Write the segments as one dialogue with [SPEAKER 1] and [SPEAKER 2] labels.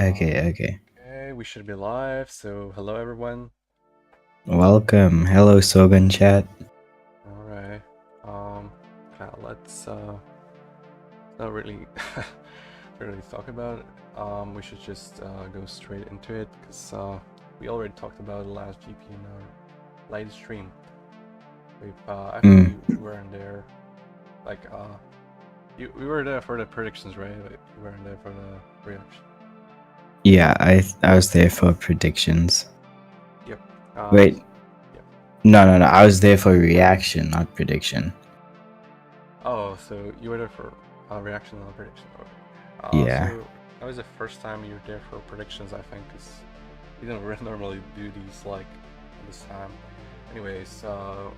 [SPEAKER 1] Okay.
[SPEAKER 2] Okay, we should be live. So, hello everyone.
[SPEAKER 1] Welcome. Hello, Sahwgunn chat.
[SPEAKER 2] All right. Yeah, let's not really really talk about it. We should just go straight into it because we already talked about the last GP in our latest stream. Actually weren't there. Like we were there for the predictions, right? Like, you weren't there for the reaction.
[SPEAKER 1] Yeah, I was there for predictions.
[SPEAKER 2] Yep.
[SPEAKER 1] Wait.
[SPEAKER 2] Yep.
[SPEAKER 1] No. I was there for reaction, not prediction.
[SPEAKER 2] Oh, so you were there for reaction and prediction. Okay.
[SPEAKER 1] Yeah.
[SPEAKER 2] So that was the first time you were there for predictions, I think, because you don't normally do these like this time. Anyways, I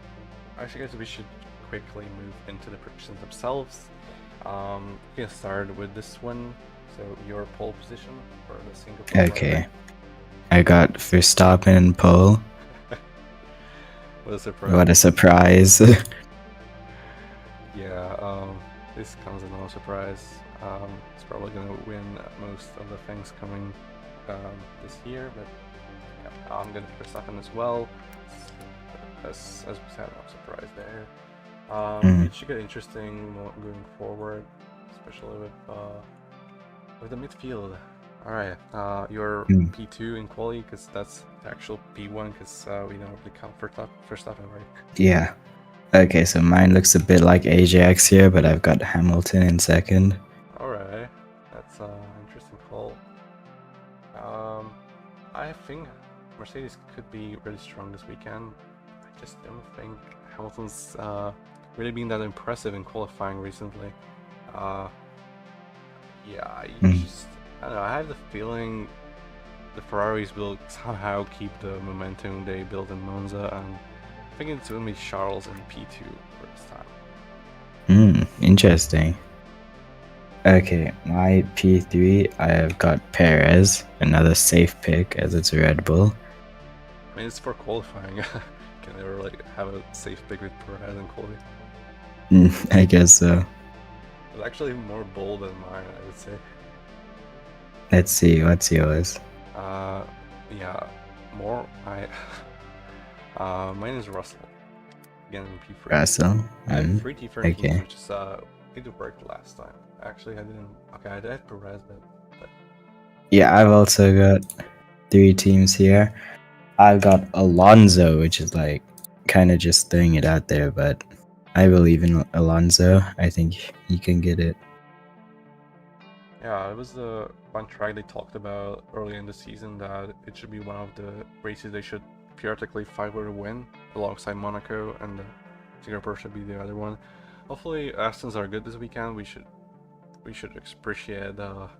[SPEAKER 2] guess we should quickly move into the predictions themselves. We can start with this one. So your pole position for the Singapore.
[SPEAKER 1] Okay. I got Verstappen and pole.
[SPEAKER 2] What a surprise!
[SPEAKER 1] What a surprise!
[SPEAKER 2] Yeah. This comes as no surprise. He's probably gonna win most of the things coming this year, but yeah, I'm gonna pick Verstappen as well. As we said, no surprise there. It should get interesting going forward, especially with the midfield. All right, your P2 in quali, because that's the actual P1, because we don't really count Verstappen, right?
[SPEAKER 1] Yeah. Okay, so mine looks a bit like Ajax here, but I've got Hamilton in second.
[SPEAKER 2] Alright, that's an interesting call. I think Mercedes could be really strong this weekend. I just don't think Hamilton's really been that impressive in qualifying recently. Yeah, I don't know, I have the feeling the Ferraris will somehow keep the momentum they built in Monza, and I think it's going to be Charles in P2 for this time.
[SPEAKER 1] Interesting. Okay, my P3, I have got Perez, another safe pick as it's Red Bull.
[SPEAKER 2] I mean, it's for qualifying. Can never like have a safe pick with Perez and qualifying?
[SPEAKER 1] I guess so.
[SPEAKER 2] It's actually more bold than mine, I would say.
[SPEAKER 1] Let's see, what's yours?
[SPEAKER 2] Yeah, mine is Russell. Again, in P3.
[SPEAKER 1] Russell.
[SPEAKER 2] I have 3 different teams, which is it worked last time. Actually, I didn't. Okay, I had Perez, but
[SPEAKER 1] yeah, I've also got 3 teams here. I've got Alonso, which is like kind of just throwing it out there, but I believe in Alonso. I think he can get it.
[SPEAKER 2] Yeah, it was the one track they talked about early in the season that it should be one of the races they should periodically fight for a win alongside Monaco, and Singapore should be the other one. Hopefully, Astons are good this weekend. We should appreciate the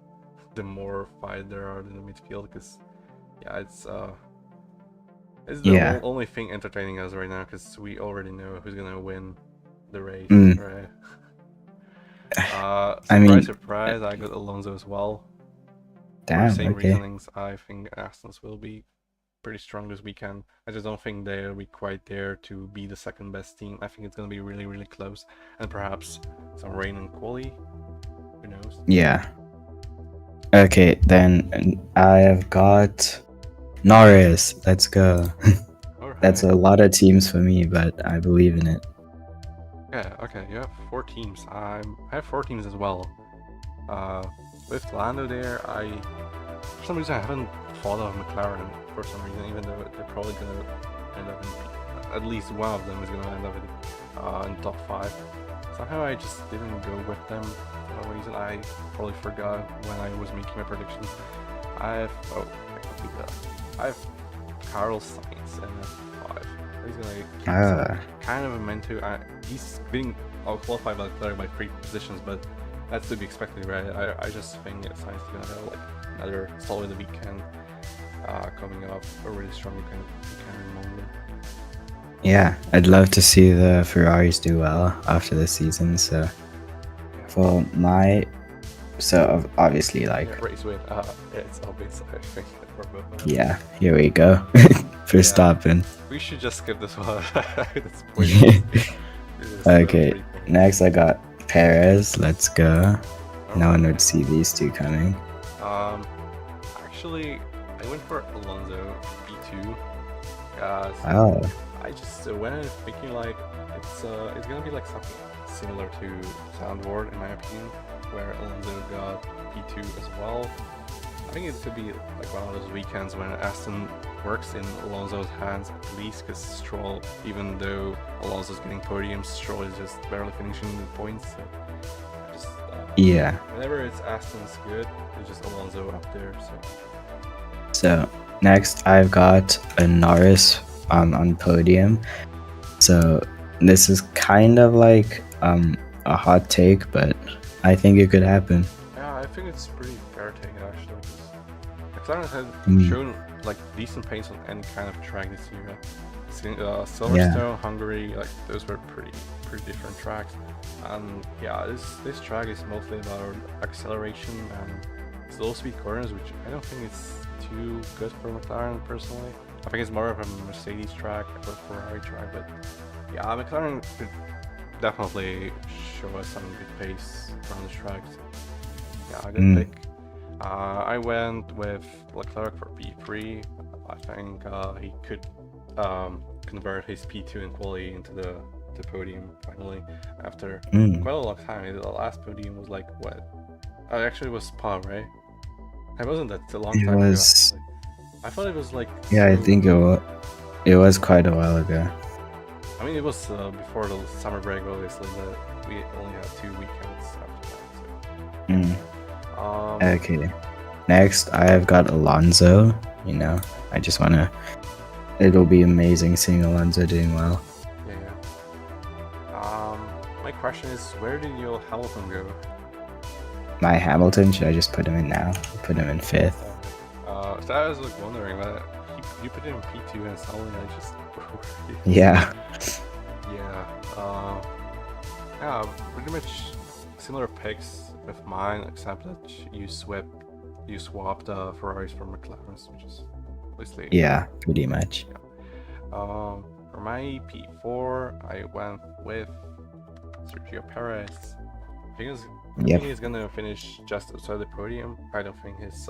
[SPEAKER 2] more fight there are in the midfield, because yeah, it's the only thing entertaining us right now, because we already know who's gonna win the race, right? Surprise! I got Alonso as well.
[SPEAKER 1] Damn,
[SPEAKER 2] for the same reasonings, I think Astons will be pretty strong this weekend. I just don't think they'll be quite there to be the second best team. I think it's gonna be really, really close, and perhaps some rain and quali. Who knows?
[SPEAKER 1] Yeah. Okay, then I have got Norris. Let's go.
[SPEAKER 2] Right.
[SPEAKER 1] That's a lot of teams for me, but I believe in it.
[SPEAKER 2] Yeah. Okay. You have 4 teams. I have 4 teams as well. With Lando there, for some reason I haven't thought of McLaren for some reason, even though they're probably gonna end up in, at least one of them is gonna end up in top 5. Somehow I just didn't go with them for some reason. I probably forgot when I was making my predictions. I have Carlos Sainz in F5. He's gonna keep kind of a mentor. He's being qualified by 3 positions, but that's to be expected, right? I just think Sainz is gonna have like another solid weekend coming up, a really strong weekend moment.
[SPEAKER 1] Yeah, I'd love to see the Ferraris do well after the season. So for my, obviously like
[SPEAKER 2] race win. It's obvious. I think for both.
[SPEAKER 1] Yeah, here we go. Verstappen.
[SPEAKER 2] We should just skip this one.
[SPEAKER 1] Okay, next I got Perez. Let's go. No one would see these two coming.
[SPEAKER 2] I actually I went for Alonso P2. Uh,
[SPEAKER 1] Oh,
[SPEAKER 2] I just went in thinking like it's gonna be like something similar to Soundboard in my opinion, where Alonso got P2 as well. I think it could be like one of those weekends when Aston works in Alonso's hands at least, because Stroll, even though Alonso's getting podiums, Stroll is just barely finishing the points. So just
[SPEAKER 1] yeah.
[SPEAKER 2] whenever it's Aston's good, it's just Alonso up there.
[SPEAKER 1] So next I've got a Norris on podium. So this is kind of like a hot take, but I think it could happen.
[SPEAKER 2] Yeah, I think it's pretty fair take actually. McLaren had
[SPEAKER 1] Mm.
[SPEAKER 2] shown like decent pace on any kind of track this year. Silverstone, Hungary, like those were pretty different tracks. And yeah, this track is mostly about acceleration and slow speed corners, which I don't think it's too good for McLaren personally. I think it's more of a Mercedes track or Ferrari track, but yeah, McLaren could definitely show us some good pace around the tracks. Yeah, good pick. I went with Leclerc for P3. I think he could convert his P2 in quali into the podium finally after quite a long time. The last podium was like what? Actually, it was Spa, right? It wasn't that a long
[SPEAKER 1] It
[SPEAKER 2] time
[SPEAKER 1] was.
[SPEAKER 2] ago. I thought it was like.
[SPEAKER 1] Yeah, I think it was quite a while ago.
[SPEAKER 2] I mean, it was before the summer break, obviously, but we only had 2 weekends after that. So.
[SPEAKER 1] Okay. Next, I have got Alonso. You know, I just wanna. It'll be amazing seeing Alonso doing well.
[SPEAKER 2] Yeah. My question is, where did your Hamilton go?
[SPEAKER 1] My Hamilton, should I just put him in now? Put him in 5th.
[SPEAKER 2] So I was like wondering, but you put him in P2 and suddenly I just.
[SPEAKER 1] Yeah.
[SPEAKER 2] Yeah. Yeah, pretty much similar picks with mine, except that you swapped Ferraris for McLarens, which is obviously.
[SPEAKER 1] Yeah, pretty much.
[SPEAKER 2] Yeah. For my P4, I went with Sergio Perez. I think he's gonna finish just outside the podium. I don't think his.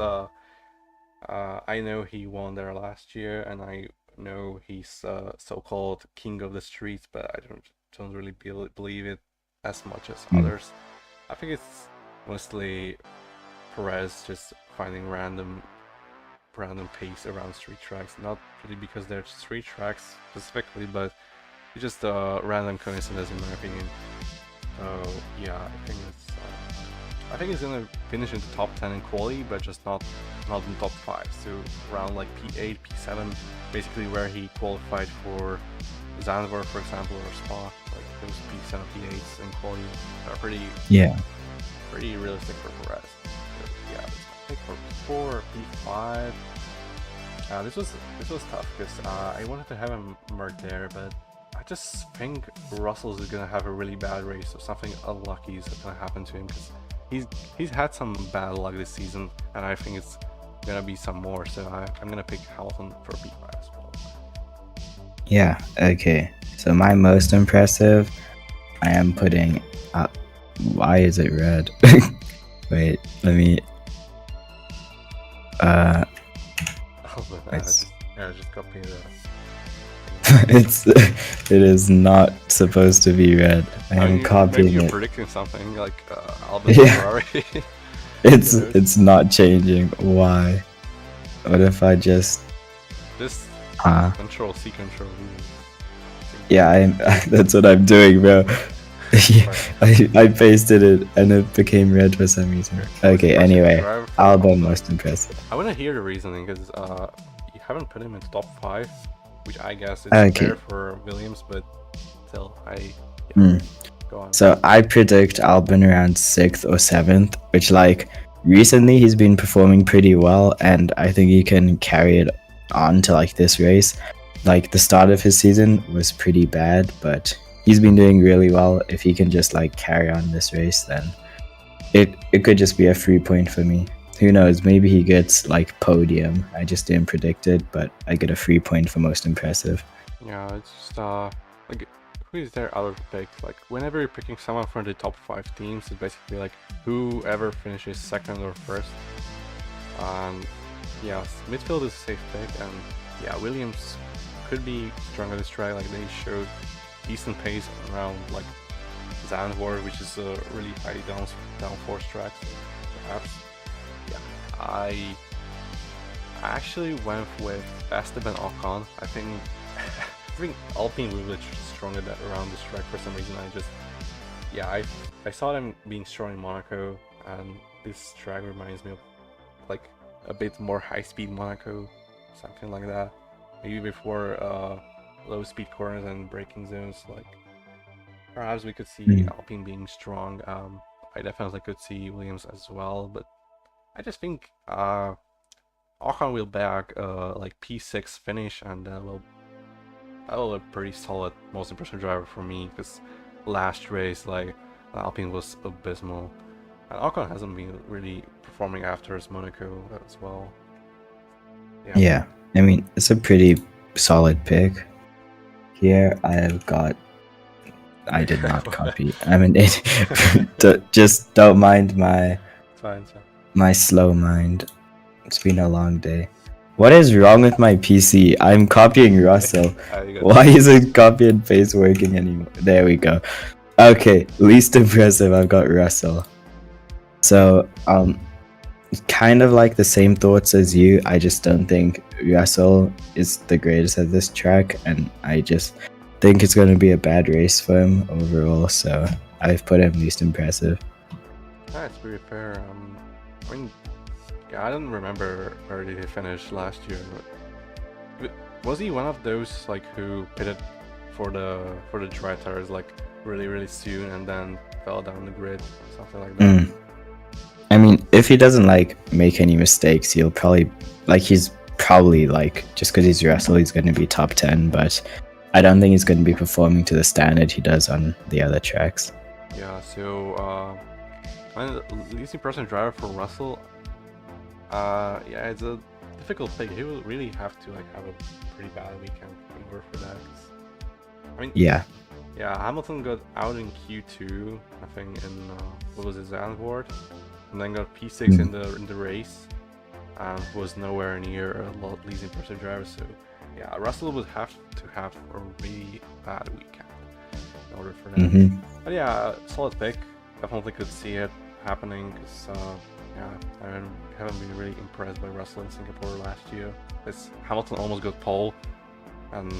[SPEAKER 2] I know he won there last year, and I know he's so-called king of the streets, but I don't really believe it as much as others. I think it's mostly Perez just finding random pace around street tracks, not really because they're street tracks specifically, but it's just a random coincidence in my opinion. So yeah, I think he's gonna finish in the top 10 in quali, but just not in top 5. So around like P8, P7, basically where he qualified for Zandvoort, for example, or Spa. Like those P7, P8s in quali are pretty realistic for Perez. So yeah, that's my pick for P4, P5. This was tough because I wanted to have him marked there, but I just think Russell's is gonna have a really bad race, or something unlucky is gonna happen to him because he's had some bad luck this season, and I think it's gonna be some more. So I'm gonna pick Hamilton for P5 as well.
[SPEAKER 1] Yeah. Okay. So my most impressive, I am putting. Why is it red? Wait. Let me.
[SPEAKER 2] Just copy the.
[SPEAKER 1] It is not supposed to be red. I am copying
[SPEAKER 2] you're
[SPEAKER 1] it.
[SPEAKER 2] predicting something like Albert Ferrari.
[SPEAKER 1] It's not changing. Why? What if I just
[SPEAKER 2] Control C, Control V.
[SPEAKER 1] Yeah, that's what I'm doing, bro. I pasted it and it became red for some reason. Okay, anyway, Albon most impressive.
[SPEAKER 2] I want to hear the reasoning because you haven't put him in the top 5, which I guess is fair for Williams, but still, go on.
[SPEAKER 1] So I predict Albon around 6th or 7th, which like recently he's been performing pretty well, and I think he can carry it on to like this race. Like the start of his season was pretty bad, but he's been doing really well. If he can just like carry on this race, then it could just be a free point for me. Who knows? Maybe he gets like podium. I just didn't predict it, but I get a free point for most impressive.
[SPEAKER 2] Yeah, it's just like who is their other pick? Like whenever you're picking someone from the top 5 teams, it's basically like whoever finishes second or first. Yes, midfield is a safe pick, and yeah, Williams could be strong on this track. Like they showed decent pace around like Zandvoort, which is a really high downforce track. So perhaps, yeah, I actually went with Esteban Ocon. I think Alpine will be stronger around this track for some reason. I saw them being strong in Monaco, and this track reminds me of like a bit more high-speed Monaco, something like that. Maybe before low-speed corners and braking zones. Like perhaps we could see Alpine being strong. I definitely could see Williams as well, but I just think Ocon will back like P6 finish, and that will a pretty solid most impressive driver for me, because last race like Alpine was abysmal, and Ocon hasn't been really performing after his Monaco as well.
[SPEAKER 1] Yeah, I mean it's a pretty solid pick. Here I did not copy. I mean, just don't mind my my slow mind. It's been a long day. What is wrong with my PC? I'm copying Russell. Why isn't copy and paste working anymore? There we go. Okay, least impressive, I've got Russell. So, kind of like the same thoughts as you. I just don't think Russell is the greatest at this track, and I just think it's going to be a bad race for him overall, so I've put him least impressive.
[SPEAKER 2] That's pretty fair. I mean, yeah, I don't remember where did he finish last year, but was he one of those like who pitted for the dry tires like really soon and then fell down the grid, something like that?
[SPEAKER 1] I mean, if he doesn't like make any mistakes, he'll probably he's probably like, just because he's Russell, he's going to be top 10, but I don't think he's going to be performing to the standard he does on the other tracks.
[SPEAKER 2] Yeah, so the least impressive driver for Russell, yeah, it's a difficult pick. He will really have to like have a pretty bad weekend in order for that. I mean, yeah, Hamilton got out in Q2, I think, in what was it, Zandvoort, and then got P6 in the race, and was nowhere near a least impressive driver. So yeah, Russell would have to have a really bad weekend in order for that. But yeah, solid pick. Definitely could see it happening, because yeah, I haven't been really impressed by Russell in Singapore last year. Hamilton almost got pole, and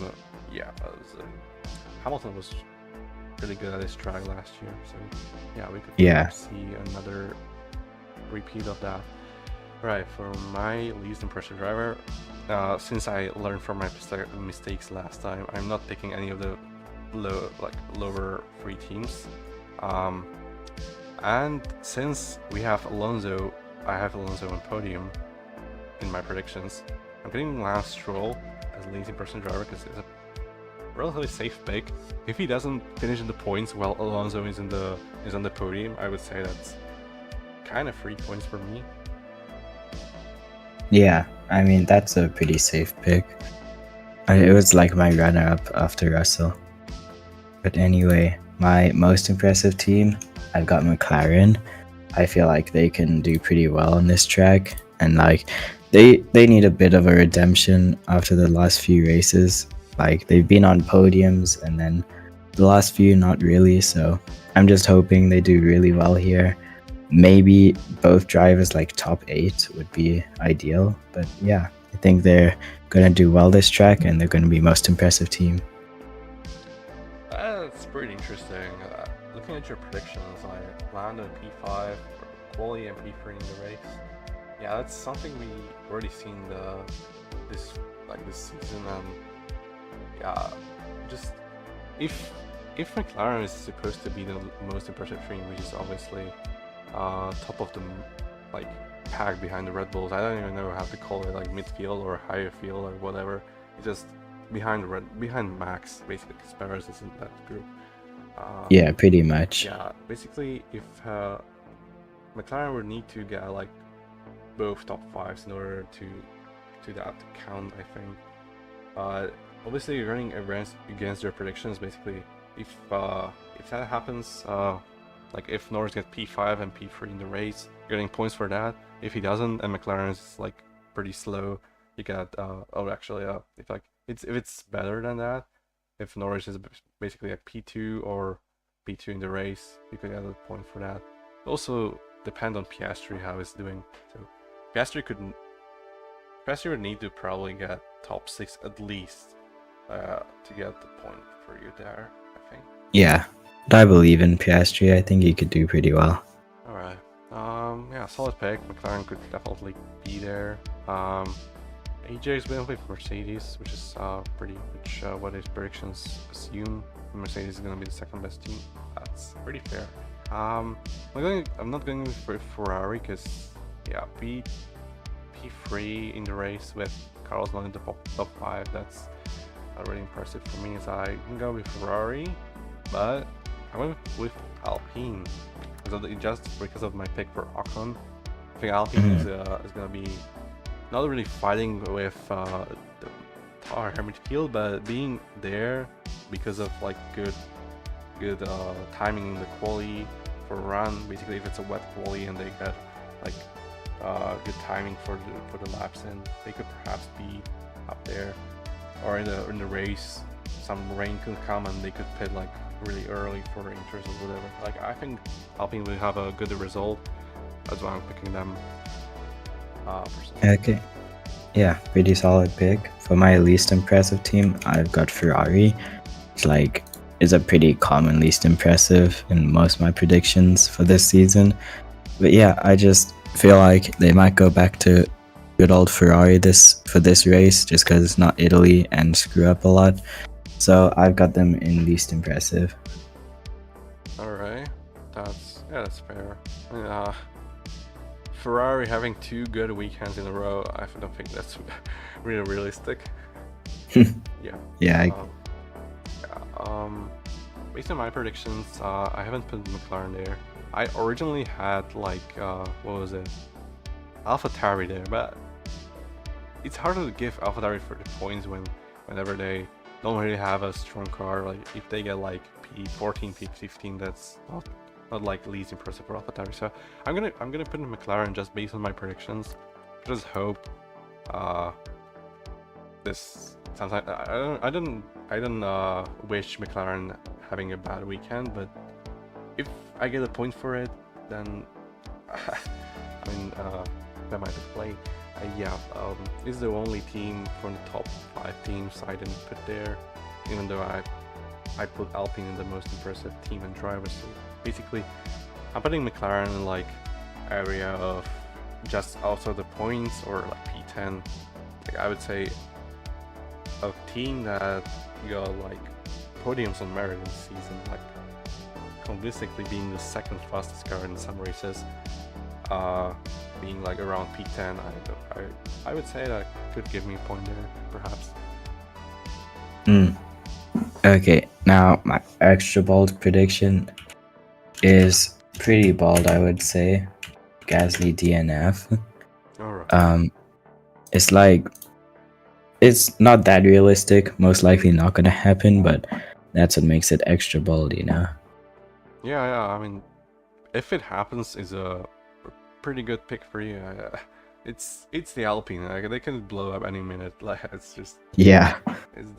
[SPEAKER 2] yeah, Hamilton was really good at this track last year. So yeah, we could see another repeat of that. Right, for my least impressive driver, since I learned from my mistakes last time, I'm not picking any of the lower 3 teams. And since we have Alonso, I have Alonso on podium in my predictions. I'm getting Lance Stroll as least impressive driver because it's a relatively safe pick. If he doesn't finish in the points while Alonso is on the podium, I would say that's kind of 3 points for me.
[SPEAKER 1] Yeah, I mean that's a pretty safe pick. It was like my runner-up after Russell. But anyway, my most impressive team, I've got McLaren. I feel like they can do pretty well on this track, and like they need a bit of a redemption after the last few races. Like they've been on podiums, and then the last few not really. So I'm just hoping they do really well here. Maybe both drivers like top 8 would be ideal, but yeah, I think they're gonna do well this track, and they're gonna be most impressive team.
[SPEAKER 2] That's pretty interesting. Looking at your predictions, like Lando P5, Quali and P3 in the race. Yeah, that's something we already seen this season. Yeah, just if McLaren is supposed to be the most impressive team, which is obviously top of the pack behind the Red Bulls. I don't even know how to call it, like midfield or higher field or whatever. It's just behind Max, basically, because Perez is in that group.
[SPEAKER 1] Yeah, pretty much.
[SPEAKER 2] Yeah, basically, if McLaren would need to get like both top 5s in order to that to count, I think. Obviously, running against their predictions. Basically, if that happens, like if Norris gets P5 and P3 in the race, getting points for that. If he doesn't, and McLaren is like pretty slow, you get if it's better than that, if Norwich is basically like P2 or P2 in the race, you could get a point for that. Also depend on Piastri how it's doing. So Piastri would need to probably get top 6 at least to get the point for you there, I think.
[SPEAKER 1] Yeah, but I believe in Piastri. I think he could do pretty well.
[SPEAKER 2] Alright. Yeah, solid pick. McLaren could definitely be there. AJ's been with Mercedes, which is what his predictions assume. Mercedes is gonna be the second best team. That's pretty fair. I'm not going with Ferrari because yeah, P3 in the race with Carlos not in the top 5. That's really impressive for me. So I'm going with Ferrari, but I went with Alpine just because of my pick for Ocon. I think Alpine is gonna be not really fighting with the Hermit Field, but being there because of like good timing in the quali for a run. Basically, if it's a wet quali and they get like good timing for the laps, and they could perhaps be up there. Or in the race, some rain could come and they could pit like really early for inters or whatever. Like I think Alpine will have a good result. That's why I'm picking them.
[SPEAKER 1] Okay. Yeah, pretty solid pick. For my least impressive team, I've got Ferrari. It's a pretty common least impressive in most of my predictions for this season. But yeah, I just feel like they might go back to good old Ferrari for this race just because it's not Italy and screw up a lot. So I've got them in least impressive.
[SPEAKER 2] Alright, that's fair. Ferrari having 2 good weekends in a row, I don't think that's really realistic.
[SPEAKER 1] Yeah.
[SPEAKER 2] Based on my predictions, I haven't put McLaren there. I originally had AlphaTauri there, but it's harder to give AlphaTauri for the points whenever they don't really have a strong car. Like if they get like P14, P15, that's not like least impressive for AlphaTauri. So I'm gonna put in McLaren just based on my predictions. Just hope this sometimes I don't wish McLaren having a bad weekend, but if I get a point for it, then that might play. This is the only team from the top 5 teams I didn't put there, even though I put Alpine in the most impressive team and drivers. So basically, I'm putting McLaren in like area of just also the points or like P10. Like I would say a team that got like podiums on merit in the season, like convincingly being the second fastest car in some races, being like around P10. I would say that could give me a point there, perhaps.
[SPEAKER 1] Okay, now my extra bold prediction is pretty bold, I would say. Gasly DNF.
[SPEAKER 2] Alright.
[SPEAKER 1] It's not that realistic, most likely not gonna happen, but that's what makes it extra bold, you know?
[SPEAKER 2] Yeah, I mean, if it happens, is a pretty good pick for you. It's the Alpine. Like, they can blow up any minute. Like it's just it's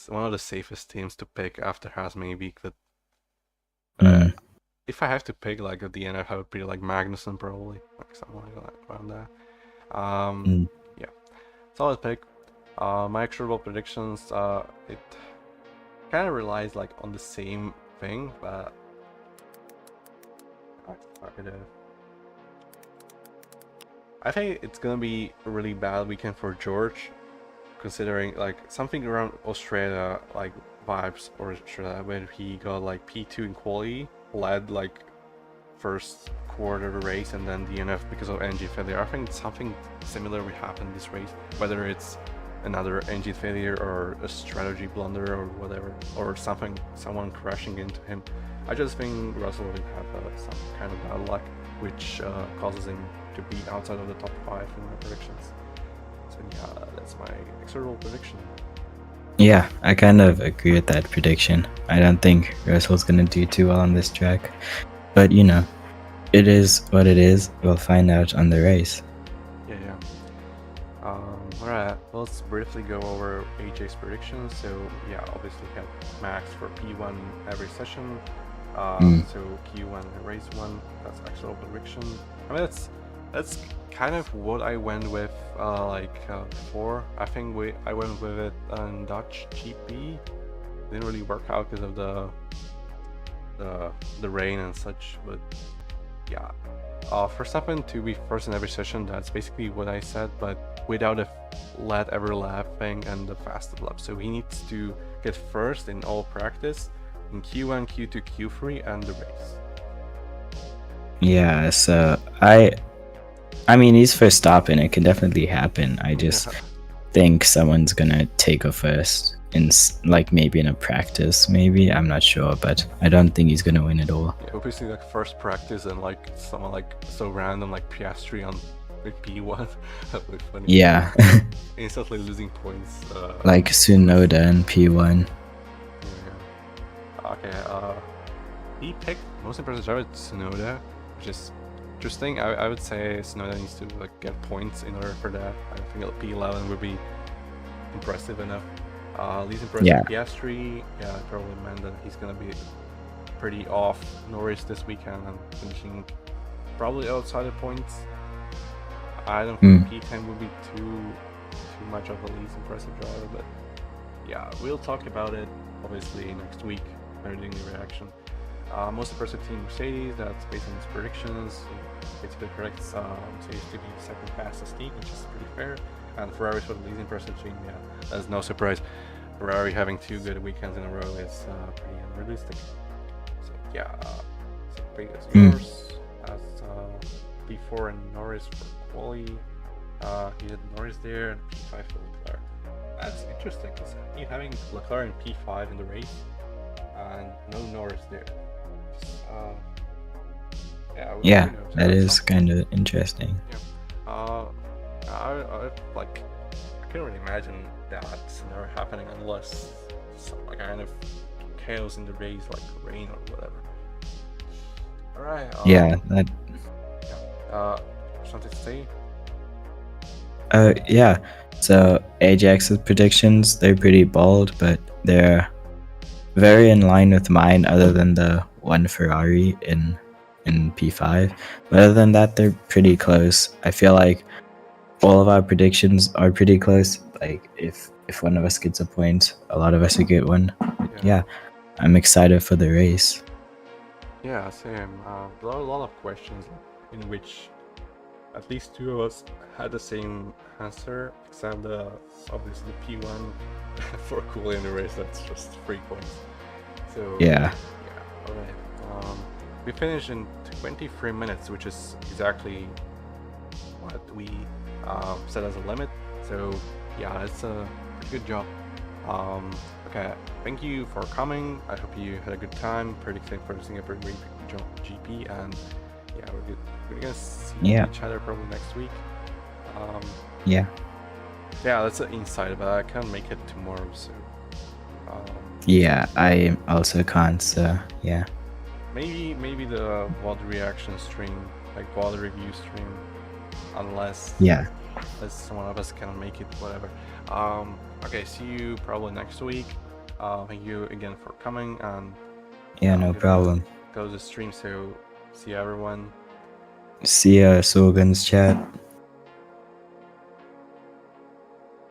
[SPEAKER 2] one of the safest teams to pick after Haas maybe. But if I have to pick like at the end, I would be like Magnussen probably, like something like around that. Yeah, solid pick. My actual predictions, it kind of relies like on the same thing, but I think it's gonna be a really bad weekend for George, considering like something around Australia like vibes, or Australia, where he got like P2 in quali, led like first quarter of the race, and then DNF because of engine failure. I think something similar will happen this race, whether it's another engine failure or a strategy blunder or whatever, or someone crashing into him. I just think Russell will have some kind of bad luck, which causes him to be outside of the top 5 in my predictions. So yeah, that's my external prediction.
[SPEAKER 1] Yeah, I kind of agree with that prediction. I don't think Russell's gonna do too well on this track, but you know, it is what it is. We'll find out on the race.
[SPEAKER 2] Yeah. Alright, let's briefly go over AJ's predictions. So yeah, obviously he had max for P1 every session. So Q1 and race 1, that's actual prediction. I mean that's kind of what I went with before. I think I went with it on Dutch GP. Didn't really work out because of the rain and such, but yeah. Verstappen to be first in every session, that's basically what I said, but without a let ever laughing and the fastest lap. So he needs to get first in all practice in Q1, Q2, Q3 and the race.
[SPEAKER 1] Yeah, so I mean, he's Verstappen. It can definitely happen. I just think someone's gonna take a first in like maybe in a practice. Maybe I'm not sure, but I don't think he's gonna win it all.
[SPEAKER 2] Yeah, obviously like first practice and like someone like so random like Piastri on P1. That would be funny.
[SPEAKER 1] Yeah.
[SPEAKER 2] Instantly losing points.
[SPEAKER 1] Like Tsunoda and P1.
[SPEAKER 2] Yeah. Okay. He picked most impressive driver Tsunoda, which is interesting. I would say Tsunoda needs to like get points in order for that. I think P11 would be impressive enough. Least impressive Piastri, yeah, probably meant that he's gonna be pretty off Norris this weekend and finishing probably outside the points. I don't think P10 would be too much of a least impressive driver, but yeah, we'll talk about it obviously next week when we're doing the reaction. Most impressive team Mercedes, that's based on his predictions. Basically predicts Mercedes to be the second fastest team, which is pretty fair. And Ferrari's for the least impressive team, yeah, that's no surprise. Ferrari having 2 good weekends in a row is pretty unrealistic. So yeah, so Prix is yours as P4 and Norris for quali. He had Norris there and P5 for Leclerc. That's interesting because you're having Leclerc in P5 in the race and no Norris there.
[SPEAKER 1] Yeah, that is kind of interesting.
[SPEAKER 2] Yeah. I can't really imagine that scenario happening unless some kind of chaos in the race, like rain or whatever. All right. Something to say?
[SPEAKER 1] Yeah. So Ajax's predictions, they're pretty bold, but they're very in line with mine, other than the one Ferrari in P5. But other than that, they're pretty close. I feel like all of our predictions are pretty close. Like if one of us gets a point, a lot of us would get one. Yeah, I'm excited for the race.
[SPEAKER 2] Yeah, same. There are a lot of questions in which at least 2 of us had the same answer, except obviously P1 for cool in the race. That's just 3 points. So
[SPEAKER 1] yeah.
[SPEAKER 2] All right. We finished in 23 minutes, which is exactly what we set as a limit. So yeah, it's a pretty good job. Okay, thank you for coming. I hope you had a good time predicting for the Singapore GP, and yeah, we're gonna see each other probably next week. Yeah, that's an insight, but I can't make it tomorrow, so
[SPEAKER 1] yeah, I also can't, so yeah.
[SPEAKER 2] Maybe the VOD reaction stream, like VOD review stream, unless someone of us can make it, whatever. Okay, see you probably next week. Thank you again for coming, and
[SPEAKER 1] no problem.
[SPEAKER 2] Go to the stream, so see everyone.
[SPEAKER 1] See ya, Sahwgunn's chat.